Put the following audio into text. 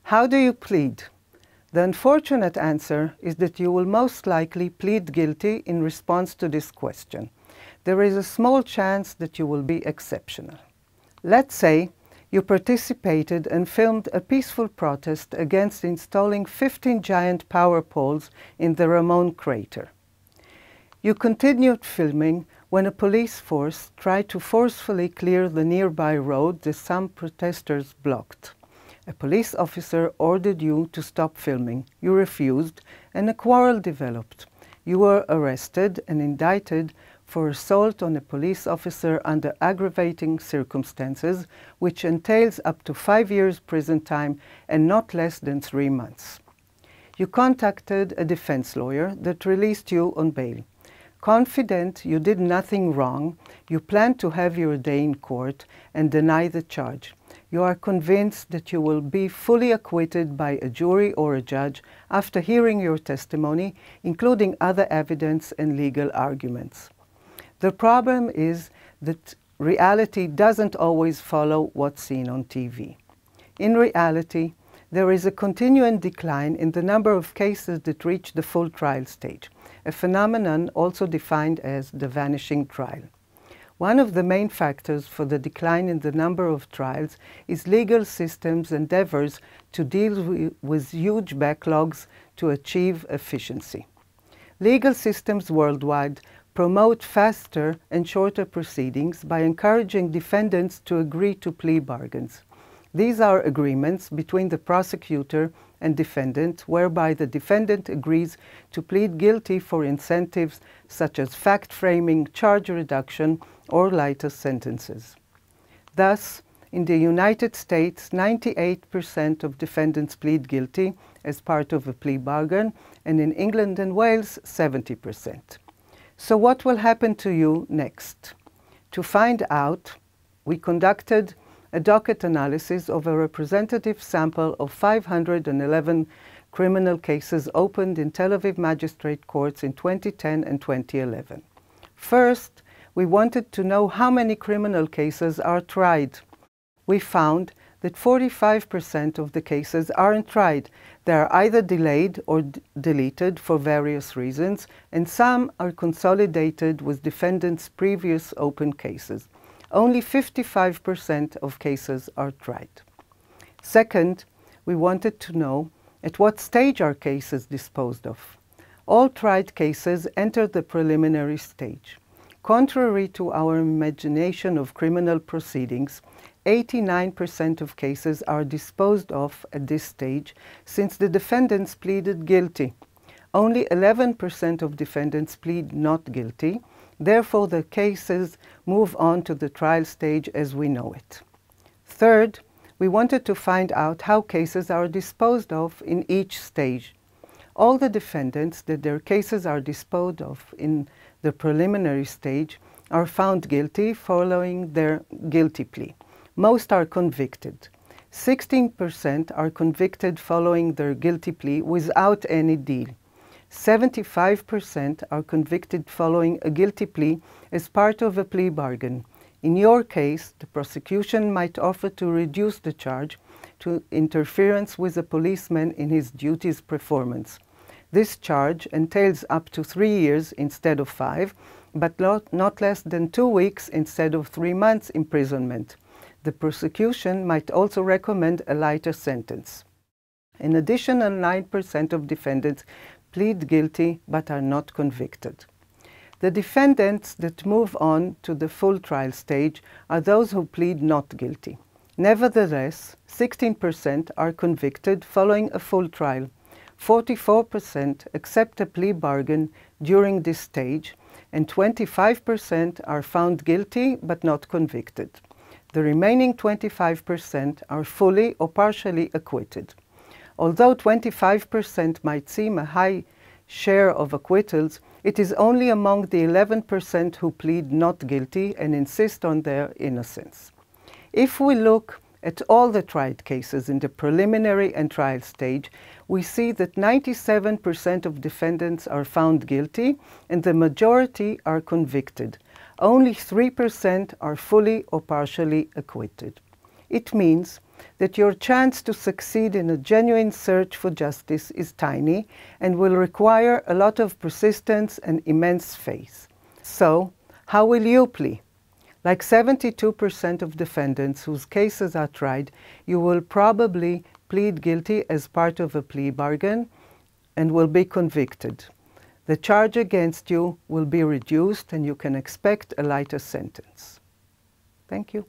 How do you plead? The unfortunate answer is that you will most likely plead guilty in response to this question. There is a small chance that you will be exceptional. Let's say you participated and filmed a peaceful protest against installing 15 giant power poles in the Ramon crater. You continued filming when a police force tried to forcefully clear the nearby road that some protesters blocked. A police officer ordered you to stop filming. You refused, and a quarrel developed. You were arrested and indicted for assault on a police officer under aggravating circumstances, which entails up to 5 years prison time and not less than 3 months. You contacted a defense lawyer that released you on bail. Confident you did nothing wrong, you plan to have your day in court and deny the charge. You are convinced that you will be fully acquitted by a jury or a judge after hearing your testimony, including other evidence and legal arguments. The problem is that reality doesn't always follow what's seen on TV. In reality, there is a continuing decline in the number of cases that reach the full trial stage, a phenomenon also defined as the vanishing trial. One of the main factors for the decline in the number of trials is legal systems' endeavors to deal with huge backlogs to achieve efficiency. Legal systems worldwide promote faster and shorter proceedings by encouraging defendants to agree to plea bargains. These are agreements between the prosecutor and defendant whereby the defendant agrees to plead guilty for incentives such as fact-framing, charge reduction, or lighter sentences. Thus, in the United States, 98% of defendants plead guilty as part of a plea bargain, and in England and Wales, 70%. So what will happen to you next? To find out, we conducted a docket analysis of a representative sample of 511 criminal cases opened in Tel Aviv magistrate courts in 2010 and 2011. First, we wanted to know how many criminal cases are tried. We found that 45% of the cases aren't tried. They are either delayed or deleted for various reasons, and some are consolidated with defendants' previous open cases. Only 55% of cases are tried. Second, we wanted to know at what stage are cases disposed of. All tried cases enter the preliminary stage. Contrary to our imagination of criminal proceedings, 89% of cases are disposed of at this stage since the defendants pleaded guilty. Only 11% of defendants plead not guilty. Therefore, the cases move on to the trial stage as we know it. Third, we wanted to find out how cases are disposed of in each stage. All the defendants that their cases are disposed of in the preliminary stage are found guilty following their guilty plea. Most are convicted. 16% are convicted following their guilty plea without any deal. 75% are convicted following a guilty plea as part of a plea bargain. In your case, the prosecution might offer to reduce the charge to interference with a policeman in his duties performance. This charge entails up to 3 years instead of 5, but not less than 2 weeks instead of 3 months imprisonment. The prosecution might also recommend a lighter sentence. An additional 9% of defendants plead guilty but are not convicted. The defendants that move on to the full trial stage are those who plead not guilty. Nevertheless, 16% are convicted following a full trial. 44% accept a plea bargain during this stage, and 25% are found guilty but not convicted. The remaining 25% are fully or partially acquitted. Although 25% might seem a high share of acquittals, it is only among the 11% who plead not guilty and insist on their innocence. If we look at all the tried cases in the preliminary and trial stage, we see that 97% of defendants are found guilty and the majority are convicted. Only 3% are fully or partially acquitted. It means that your chance to succeed in a genuine search for justice is tiny and will require a lot of persistence and immense faith. So, how will you plea? Like 72% of defendants whose cases are tried, you will probably plead guilty as part of a plea bargain and will be convicted. The charge against you will be reduced and you can expect a lighter sentence. Thank you.